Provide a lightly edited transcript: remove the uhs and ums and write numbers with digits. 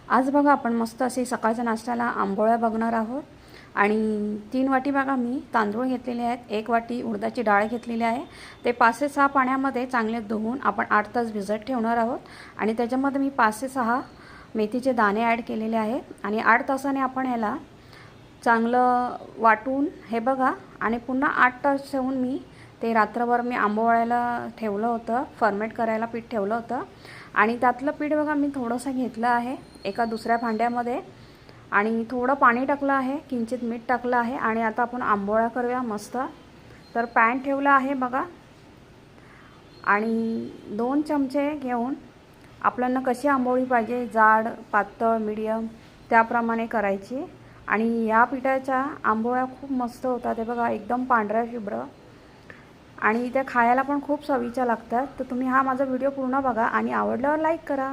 आज बघा आपण मस्त असे सकाळच्या नाश्त्याला आंबोळ्या बघणार आहोत। आणि 3 वाटी बघा मी तांदूळ घेतलेले आहेत, 1 वाटी उडदाची डाळ घेतलेली आहे। ते 5 ते 6 पाण्यामध्ये चांगले धुवून आपण 8 तास भिजत ठेवणार आहोत। आणि त्याच्यामध्ये मी 5 ते 6 मेथीचे दाणे ॲड केलेले आहेत आणि 8 तासाने आपण ह्याला चांगलं वाटून हे बघा। आणि पुन्हा 8 तास ठेवून मी ते रात्रभर मी आंबोळ्याला ठेवलं होतं, फर्मेंट करायला पीठ ठेवलं होतं। आणि त्यातलं पीठ बघा मी थोडंसं घेतलं आहे एका दुसऱ्या भांड्यामध्ये आणि थोडं पाणी टाकलं आहे, किंचित मीठ टाकलं आहे। आणि आता आपण आंबोळ्या करूया मस्त। तर पॅन ठेवला आहे बघा आणि 2 चमचे घेऊन आपल्याला कशी आंबोळी पाहिजे, जाड पातळ मीडियम त्याप्रमाणे करायची। आणि या पिठाच्या आंबोळ्या खूप मस्त होतात, हे बघा एकदम पांढऱ्या शुभ्र आणि त्या खायला पण खूप चवीच्या लागतात। तर तुम्ही हा माझा व्हिडिओ पूर्ण बघा आणि आवडल्यावर लाईक करा।